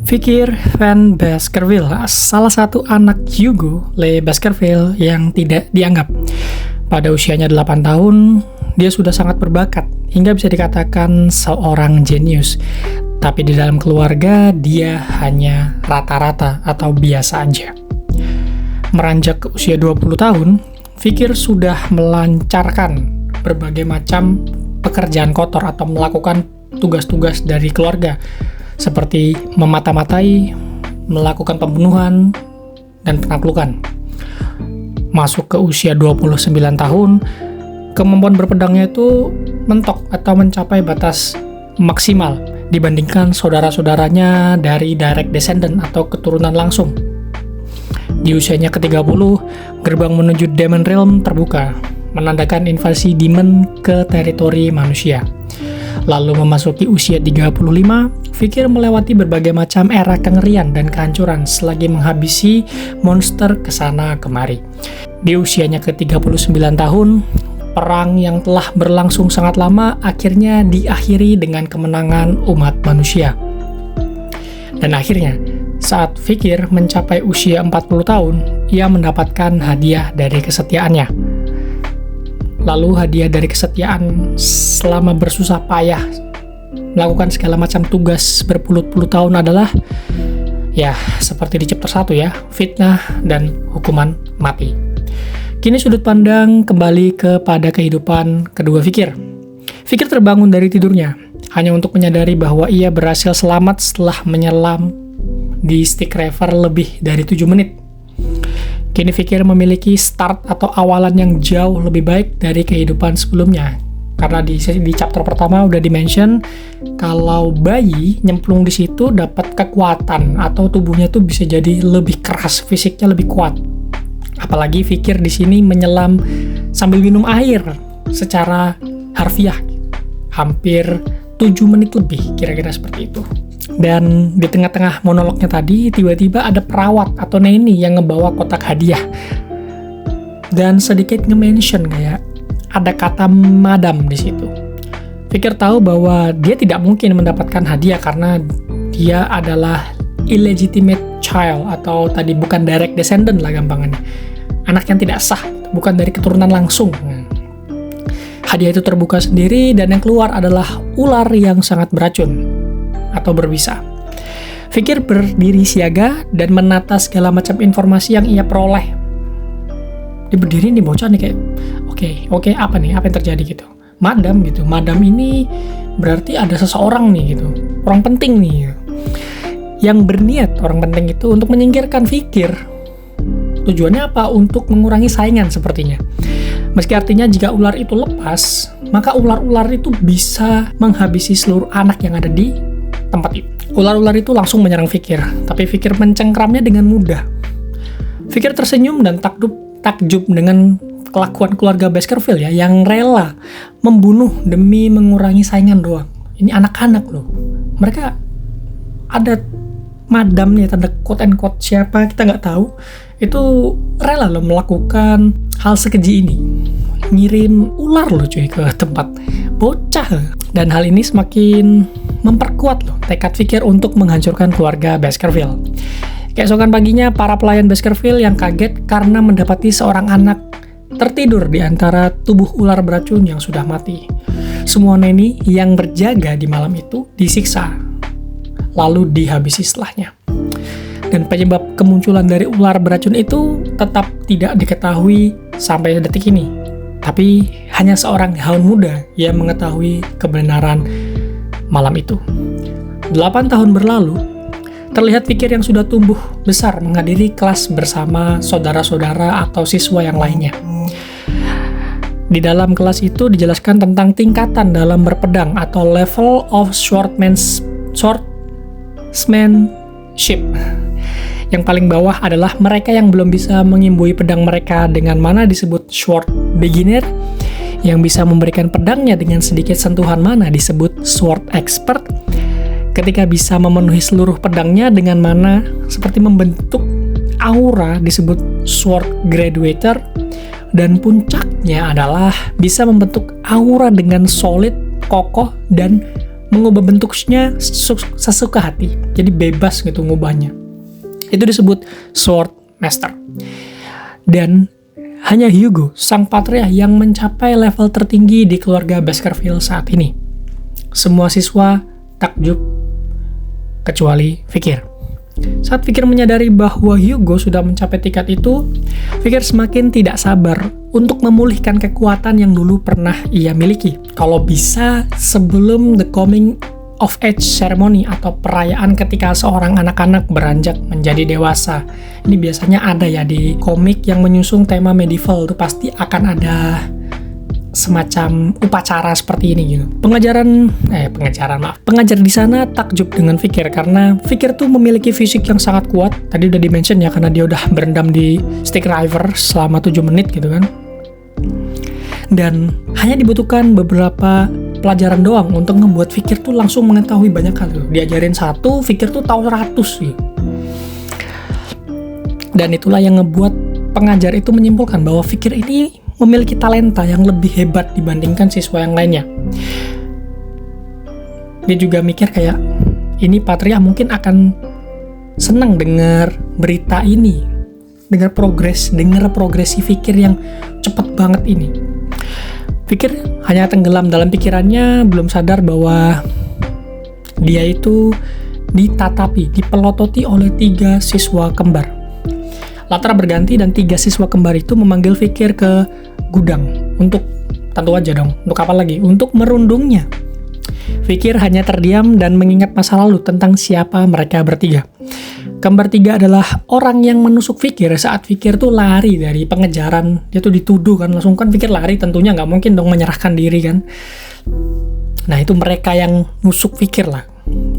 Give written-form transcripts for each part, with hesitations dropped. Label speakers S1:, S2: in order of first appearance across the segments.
S1: Fikir Van Baskerville, salah satu anak Hugo Le Baskerville yang tidak dianggap. Pada usianya 8 tahun, dia sudah sangat berbakat, hingga bisa dikatakan seorang jenius. Tapi di dalam keluarga, dia hanya rata-rata atau biasa aja. Meranjak ke usia 20 tahun, Fikir sudah melancarkan berbagai macam pekerjaan kotor atau melakukan tugas-tugas dari keluarga, seperti memata-matai, melakukan pembunuhan, dan penaklukan. Masuk ke usia 29 tahun, kemampuan berpedangnya itu mentok atau mencapai batas maksimal dibandingkan saudara-saudaranya dari direct descendant atau keturunan langsung. Di usianya ke-30, gerbang menuju Demon Realm terbuka, menandakan invasi demon ke teritori manusia. Lalu memasuki usia 35, Fikir melewati berbagai macam era kengerian dan kehancuran selagi menghabisi monster kesana kemari. Di usianya ke-39 tahun, perang yang telah berlangsung sangat lama akhirnya diakhiri dengan kemenangan umat manusia. Dan akhirnya, saat Fikir mencapai usia 40 tahun, ia mendapatkan hadiah dari kesetiaannya. Lalu hadiah dari kesetiaan selama bersusah payah melakukan segala macam tugas berpuluh-puluh tahun adalah, ya seperti di chapter 1 ya, fitnah dan hukuman mati. Kini sudut pandang kembali kepada kehidupan kedua Fikir. Fikir terbangun dari tidurnya, hanya untuk menyadari bahwa ia berhasil selamat setelah menyelam di Stick River lebih dari 7 menit. Kini Fikir memiliki start atau awalan yang jauh lebih baik dari kehidupan sebelumnya. Karena di chapter pertama udah dimention kalau bayi nyemplung di situ dapat kekuatan atau tubuhnya tuh bisa jadi lebih keras, fisiknya lebih kuat. Apalagi Fikir di sini menyelam sambil minum air secara harfiah. Hampir 7 menit lebih, kira-kira seperti itu. Dan di tengah-tengah monolognya tadi, tiba-tiba ada perawat atau neni yang ngebawa kotak hadiah. Dan sedikit nge-mention kayak ada kata madam di situ. Fikir tahu bahwa dia tidak mungkin mendapatkan hadiah karena dia adalah illegitimate child atau tadi bukan direct descendant lah gampangannya. Anak yang tidak sah, bukan dari keturunan langsung. Hadiah itu terbuka sendiri dan yang keluar adalah ular yang sangat beracun atau berbisa. Fikir berdiri siaga dan menata segala macam informasi yang ia peroleh. Dia berdiri nih bocah nih kayak, oke, apa yang terjadi gitu. Madam gitu, madam ini berarti ada seseorang nih gitu, orang penting nih gitu. Yang berniat orang penting itu untuk menyingkirkan Fikir. Tujuannya apa? Untuk mengurangi saingan sepertinya. Meski artinya jika ular itu lepas, maka ular-ular itu bisa menghabisi seluruh anak yang ada di tempat itu. Ular-ular itu langsung menyerang Fikir, tapi Fikir mencengkramnya dengan mudah. Fikir tersenyum dan takjub dengan kelakuan keluarga Baskerville ya, yang rela membunuh demi mengurangi saingan doang. Ini anak-anak loh. Mereka ada madam nih, tanda quote and quote siapa kita nggak tahu, itu rela loh melakukan hal sekeji ini, ngirim ular loh cuy ke tempat bocah. Dan hal ini semakin memperkuat loh tekad Fikir untuk menghancurkan keluarga Baskerville. Keesokan paginya, para pelayan Baskerville yang kaget karena mendapati seorang anak tertidur di antara tubuh ular beracun yang sudah mati. Semua neni yang berjaga di malam itu disiksa, lalu dihabisi setelahnya. Dan penyebab kemunculan dari ular beracun itu tetap tidak diketahui sampai detik ini. Tapi hanya seorang Hound muda yang mengetahui kebenaran malam itu. 8 tahun berlalu, terlihat Fikir yang sudah tumbuh besar menghadiri kelas bersama saudara-saudara atau siswa yang lainnya. Di dalam kelas itu dijelaskan tentang tingkatan dalam berpedang atau level of swordsmanship. Yang paling bawah adalah mereka yang belum bisa mengimbui pedang mereka dengan mana disebut sword beginner, yang bisa memberikan pedangnya dengan sedikit sentuhan mana disebut sword expert, ketika bisa memenuhi seluruh pedangnya dengan mana seperti membentuk aura disebut sword graduator, dan puncaknya adalah bisa membentuk aura dengan solid, kokoh, dan mengubah bentuknya sesuka hati. Jadi bebas gitu ngubahnya. Itu disebut Sword Master. Dan hanya Hugo, sang patria yang mencapai level tertinggi di keluarga Baskerville saat ini. Semua siswa takjub kecuali Fikir. Saat Fikir menyadari bahwa Hugo sudah mencapai tingkat itu, Fikir semakin tidak sabar untuk memulihkan kekuatan yang dulu pernah ia miliki. Kalau bisa sebelum the coming of age ceremony atau perayaan ketika seorang anak-anak beranjak menjadi dewasa. Ini biasanya ada ya di komik yang menyusung tema medieval, itu pasti akan ada semacam upacara seperti ini gitu. Pengajar di sana takjub dengan Fikir karena Fikir tuh memiliki fisik yang sangat kuat. Tadi udah di-mention ya, karena dia udah berendam di stick river selama 7 menit gitu kan. Dan hanya dibutuhkan beberapa pelajaran doang untuk membuat Fikir tuh langsung mengetahui banyak hal tuh. Diajarin satu, Fikir tuh tahu 100 gitu. Dan itulah yang ngebuat pengajar itu menyimpulkan bahwa Fikir ini memiliki talenta yang lebih hebat dibandingkan siswa yang lainnya. Dia juga mikir kayak, ini Patria mungkin akan senang dengar berita ini, dengar progresi Fikir yang cepet banget ini. Fikir hanya tenggelam dalam pikirannya, belum sadar bahwa dia itu dipelototi oleh 3 siswa kembar. Latar berganti dan 3 siswa kembar itu memanggil Fikir ke gudang untuk, tentu aja dong, untuk apa lagi? Untuk merundungnya. Fikir hanya terdiam dan mengingat masa lalu tentang siapa mereka bertiga. Kembar 3 adalah orang yang menusuk Fikir saat Fikir tuh lari dari pengejaran. Dia tuh dituduh kan, langsung kan Fikir lari, tentunya nggak mungkin dong menyerahkan diri kan. Nah itu mereka yang nusuk Fikir lah.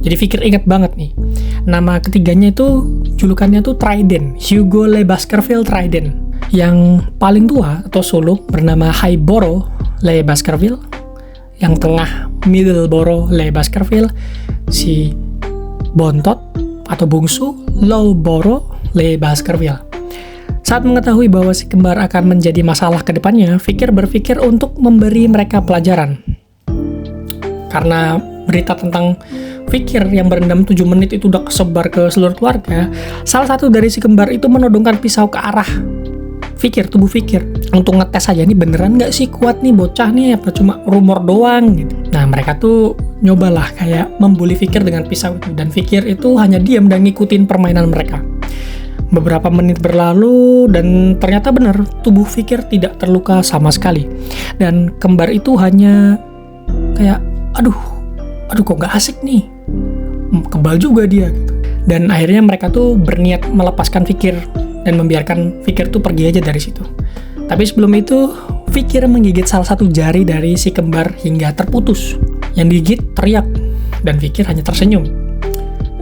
S1: Jadi Fikir ingat banget nih. Nama ketiganya itu, julukannya tuh Trident, Hugo Le Baskerville Trident. Yang paling tua atau sulung bernama Highborough Le Baskerville. Yang tengah Middleborough Le Baskerville. Si bontot atau bungsu Lowborough Le Baskerville. Saat mengetahui bahwa si kembar akan menjadi masalah ke depannya, Fikir berpikir untuk memberi mereka pelajaran. Karena berita tentang Fikir yang berendam 7 menit itu udah kesebar ke seluruh keluarga, salah satu dari si kembar itu menodongkan pisau ke arah Fikir, tubuh Fikir, untuk ngetes aja nih beneran nggak sih kuat nih bocah nih, apa cuma rumor doang gitu. Nah mereka tuh nyobalah kayak membuli Fikir dengan pisau itu, dan Fikir itu hanya diam dan ngikutin permainan mereka. Beberapa menit berlalu dan ternyata benar tubuh Fikir tidak terluka sama sekali, dan kembar itu hanya kayak aduh kok nggak asik nih, kebal juga dia gitu. Dan akhirnya mereka tuh berniat melepaskan Fikir dan membiarkan Fikir tuh pergi aja dari situ. Tapi sebelum itu Fikir menggigit salah satu jari dari si kembar hingga terputus. Yang digigit teriak dan Fikir hanya tersenyum.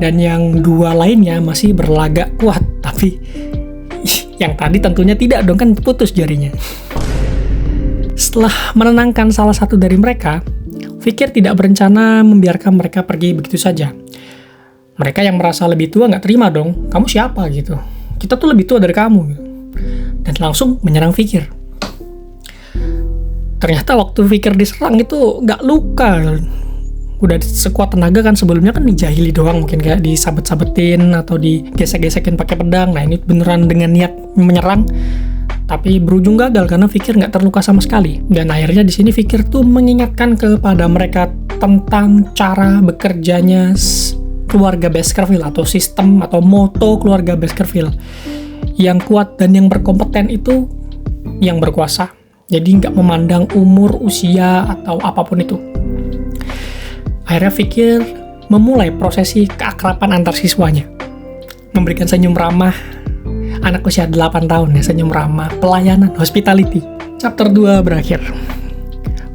S1: Dan yang 2 lainnya masih berlagak kuat, tapi yang tadi tentunya tidak dong, kan putus jarinya. Setelah menenangkan salah satu dari mereka, Fikir tidak berencana membiarkan mereka pergi begitu saja. Mereka yang merasa lebih tua nggak terima dong, kamu siapa gitu, kita tuh lebih tua dari kamu gitu. Dan langsung menyerang Fikir. Ternyata waktu Fikir diserang itu nggak luka, udah sekuat tenaga kan. Sebelumnya kan dijahili doang, mungkin kayak disabet-sabetin atau digesek-gesekin pakai pedang. Nah ini beneran dengan niat menyerang, tapi berujung gagal karena Fikir nggak terluka sama sekali. Dan akhirnya di sini Fikir tuh mengingatkan kepada mereka tentang cara bekerjanya keluarga Baskerville atau sistem atau moto keluarga Baskerville. Yang kuat dan yang berkompeten itu yang berkuasa. Jadi nggak memandang umur, usia, atau apapun itu. Akhirnya Fikir memulai prosesi keakraban antar siswanya. Memberikan senyum ramah, anak usia 8 tahun ya, senyum ramah, pelayanan, hospitality. Chapter 2 berakhir.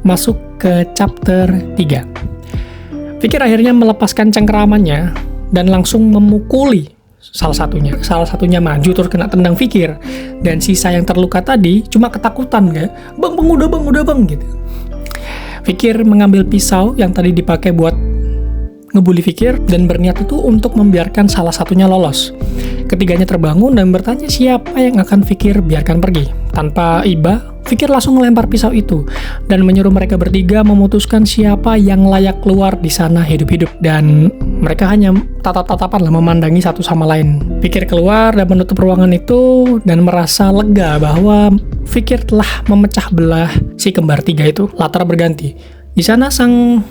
S1: Masuk ke chapter 3. Fikir akhirnya melepaskan cengkeramannya dan langsung memukuli salah satunya. Salah satunya maju terus kena tendang Fikir. Dan sisa yang terluka tadi cuma ketakutan kayak, Bang, udah bang gitu. Fikir mengambil pisau yang tadi dipakai buat ngebully Fikir dan berniat itu untuk membiarkan salah satunya lolos. Ketiganya terbangun dan bertanya siapa yang akan Fikir biarkan pergi. Tanpa iba, Fikir langsung melempar pisau itu dan menyuruh mereka bertiga memutuskan siapa yang layak keluar di sana hidup-hidup. Dan mereka hanya tatap-tatapan lah memandangi satu sama lain. Fikir keluar dan menutup ruangan itu dan merasa lega bahwa Fikir telah memecah belah si kembar tiga itu. Latar berganti. Di sana sang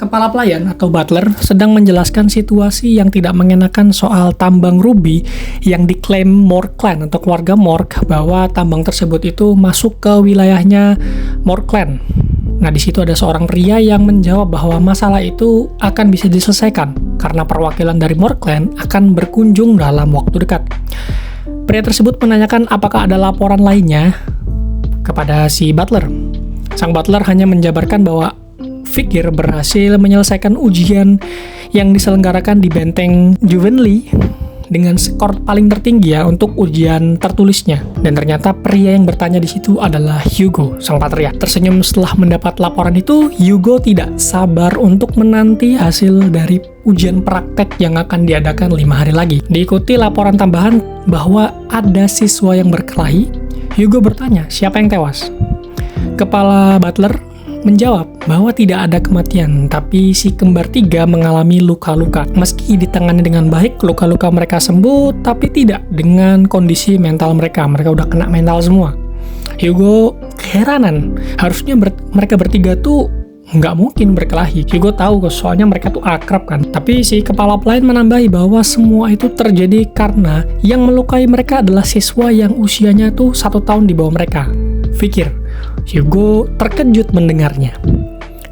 S1: kepala pelayan atau butler sedang menjelaskan situasi yang tidak mengenakan soal tambang ruby yang diklaim Mork Clan atau keluarga Mork, bahwa tambang tersebut itu masuk ke wilayahnya Mork Clan. Nah, di situ ada seorang pria yang menjawab bahwa masalah itu akan bisa diselesaikan karena perwakilan dari Mork Clan akan berkunjung dalam waktu dekat. Pria tersebut menanyakan apakah ada laporan lainnya kepada si butler. Sang butler hanya menjabarkan bahwa Fikir berhasil menyelesaikan ujian yang diselenggarakan di benteng Juvenly dengan skor paling tertinggi ya untuk ujian tertulisnya. Dan ternyata pria yang bertanya di situ adalah Hugo, sang patria. Tersenyum setelah mendapat laporan itu, Hugo tidak sabar untuk menanti hasil dari ujian praktek yang akan diadakan 5 hari lagi. Diikuti laporan tambahan bahwa ada siswa yang berkelahi. Hugo bertanya, siapa yang tewas? Kepala butler menjawab bahwa tidak ada kematian, tapi si kembar tiga mengalami luka-luka. Meski ditangani dengan baik, luka-luka mereka sembuh, tapi tidak dengan kondisi mental mereka. Mereka udah kena mental semua. Hugo keheranan, harusnya mereka bertiga tuh nggak mungkin berkelahi. Hugo tahu soalnya mereka tuh akrab kan. Tapi si kepala pelayan menambahi bahwa semua itu terjadi karena yang melukai mereka adalah siswa yang usianya tuh 1 tahun di bawah mereka. Fikir, Hugo terkejut mendengarnya.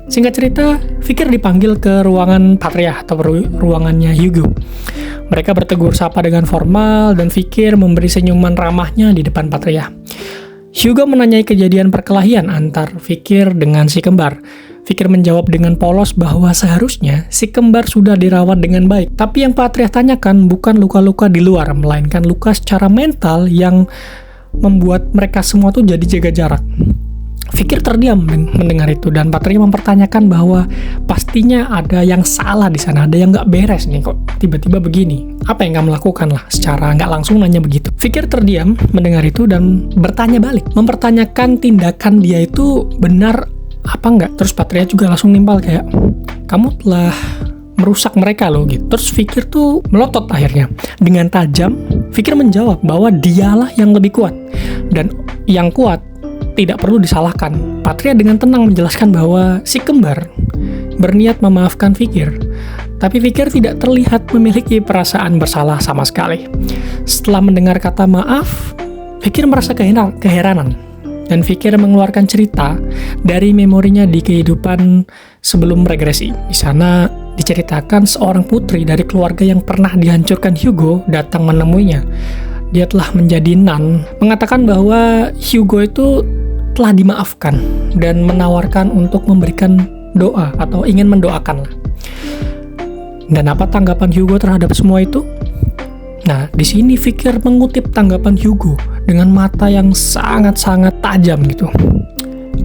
S1: Singkat cerita, Fikir dipanggil ke ruangan Patria atau ruangannya Hugo. Mereka bertegur sapa dengan formal dan Fikir memberi senyuman ramahnya di depan Patria. Hugo menanyai kejadian perkelahian antar Fikir dengan si kembar. Fikir menjawab dengan polos bahwa seharusnya si kembar sudah dirawat dengan baik. Tapi yang Patria tanyakan bukan luka-luka di luar, melainkan luka secara mental yang membuat mereka semua tuh jadi jaga jarak. Fikir terdiam mendengar itu dan Patria mempertanyakan bahwa pastinya ada yang salah di sana, ada yang nggak beres nih kok tiba-tiba begini. Apa yang kamu lakukan lah? Secara nggak langsung nanya begitu. Fikir terdiam mendengar itu dan bertanya balik, mempertanyakan tindakan dia itu benar apa nggak. Terus Patria juga langsung nimpal kayak, kamu telah merusak mereka loh gitu. Terus Fikir tuh melotot akhirnya. Dengan tajam, Fikir menjawab bahwa dialah yang lebih kuat dan yang kuat tidak perlu disalahkan. Patria dengan tenang menjelaskan bahwa si kembar berniat memaafkan Fikir, tapi Fikir tidak terlihat memiliki perasaan bersalah sama sekali. Setelah mendengar kata maaf, Fikir merasa keheranan dan Fikir mengeluarkan cerita dari memorinya di kehidupan sebelum regresi. Di sana diceritakan seorang putri dari keluarga yang pernah dihancurkan Hugo datang menemuinya. Dia telah menjadi nun, mengatakan bahwa Hugo itu telah dimaafkan dan menawarkan untuk memberikan doa atau ingin mendoakan. Dan apa tanggapan Hugo terhadap semua itu? Nah, di sini Fikir mengutip tanggapan Hugo dengan mata yang sangat-sangat tajam gitu.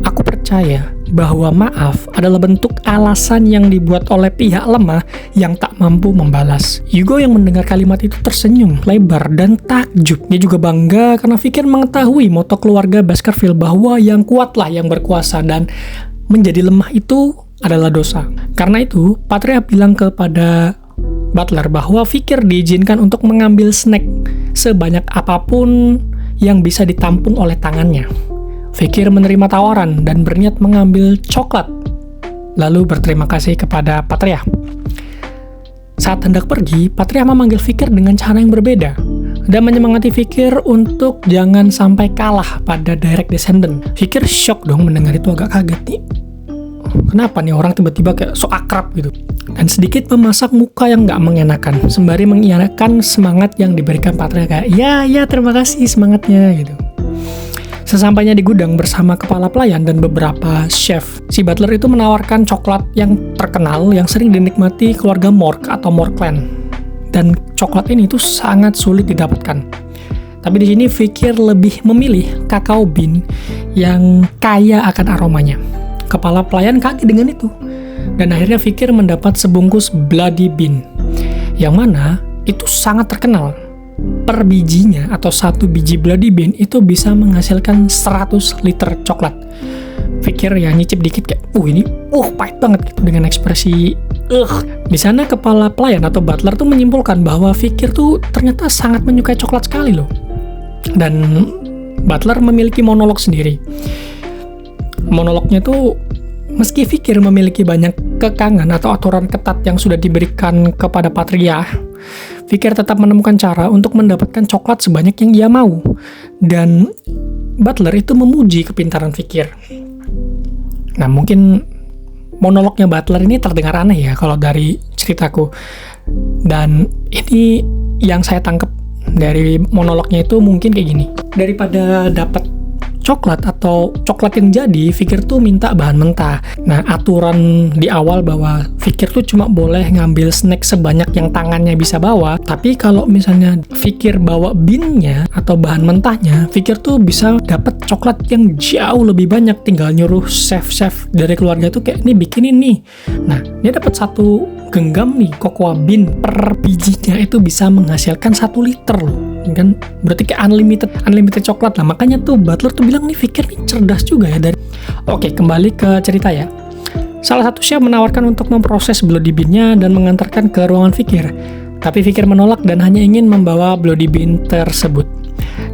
S1: Aku percaya bahwa maaf adalah bentuk alasan yang dibuat oleh pihak lemah yang tak mampu membalas. Hugo yang mendengar kalimat itu tersenyum lebar dan takjub. Dia juga bangga karena Fikir mengetahui moto keluarga Baskerville bahwa yang kuatlah yang berkuasa dan menjadi lemah itu adalah dosa. Karena itu, Patria bilang kepada butler bahwa Fikir diizinkan untuk mengambil snack sebanyak apapun yang bisa ditampung oleh tangannya. Fikir menerima tawaran dan berniat mengambil coklat, lalu berterima kasih kepada Patria. Saat hendak pergi, Patria memanggil Fikir dengan cara yang berbeda dan menyemangati Fikir untuk jangan sampai kalah pada direct descendant. Fikir shock dong mendengar itu, agak kaget nih. Kenapa nih orang tiba-tiba kayak so akrab gitu? Dan sedikit memasak muka yang nggak mengenakan, sembari mengiyakan semangat yang diberikan Patria kayak, ya terima kasih semangatnya gitu. Sesampainya di gudang bersama kepala pelayan dan beberapa chef, si butler itu menawarkan coklat yang terkenal yang sering dinikmati keluarga Mork atau Mork Clan. Dan coklat ini tuh sangat sulit didapatkan. Tapi di sini Fikir lebih memilih kakao bean yang kaya akan aromanya. Kepala pelayan kaget dengan itu. Dan akhirnya Fikir mendapat sebungkus bloody bean, yang mana itu sangat terkenal. per bijinya atau satu biji Bloody Bean itu bisa menghasilkan 100 liter coklat. Fikir ya nyicip dikit kayak, ini pahit banget gitu dengan ekspresi Di sana kepala pelayan atau butler tuh menyimpulkan bahwa Fikir tuh ternyata sangat menyukai coklat sekali loh. Dan butler memiliki monolog sendiri. Monolognya tuh, meski Fikir memiliki banyak kekangan atau aturan ketat yang sudah diberikan kepada Patria, Fikir tetap menemukan cara untuk mendapatkan coklat sebanyak yang dia mau. Dan butler itu memuji kepintaran Fikir. Nah, mungkin monolognya butler ini terdengar aneh ya kalau dari ceritaku. Dan ini yang saya tangkap dari monolognya itu mungkin kayak gini. Daripada dapat coklat atau coklat yang jadi, Fikir tuh minta bahan mentah. Nah, aturan di awal bahwa Fikir tuh cuma boleh ngambil snack sebanyak yang tangannya bisa bawa, tapi kalau misalnya Fikir bawa binnya atau bahan mentahnya, Fikir tuh bisa dapat coklat yang jauh lebih banyak, tinggal nyuruh chef-chef dari keluarga tuh kayak, nih bikinin nih. Nah, dia dapat 1 genggam nih cocoa bean per bijinya itu bisa menghasilkan 1 liter loh. Kan berarti kayak unlimited coklat lah. Makanya tuh butler tuh bilang nih Fikir nih cerdas juga ya dari. Oke, kembali ke cerita ya. Salah satu chef menawarkan untuk memproses Bloody Bean-nya dan mengantarkan ke ruangan Fikir. Tapi Fikir menolak dan hanya ingin membawa Bloody Bean tersebut.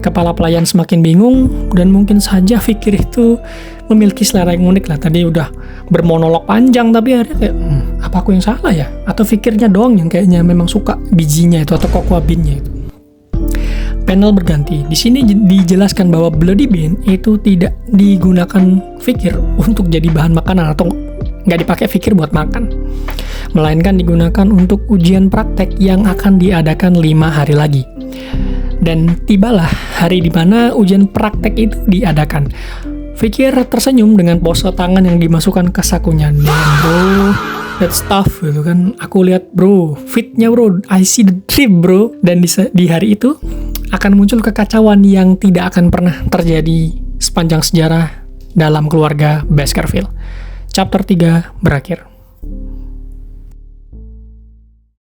S1: Kepala pelayan semakin bingung dan mungkin saja Fikir itu memiliki selera yang unik lah. Tadi udah bermonolog panjang tapi akhirnya kayak apa aku yang salah ya? Atau Fikirnya doang yang kayaknya memang suka bijinya itu atau cocoa bean-nya itu. Panel berganti. Di sini dijelaskan bahwa Bloody Bean itu tidak digunakan Fikir untuk jadi bahan makanan atau nggak dipakai Fikir buat makan, melainkan digunakan untuk ujian praktek yang akan diadakan 5 hari lagi. Dan tibalah hari di mana ujian praktek itu diadakan. Fikir tersenyum dengan pose tangan yang dimasukkan ke sakunya. Bro, that stuff gitu kan. Aku lihat bro, fitnya bro, I see the drip bro. Dan di hari itu akan muncul kekacauan yang tidak akan pernah terjadi sepanjang sejarah dalam keluarga Baskerville. Chapter 3 berakhir.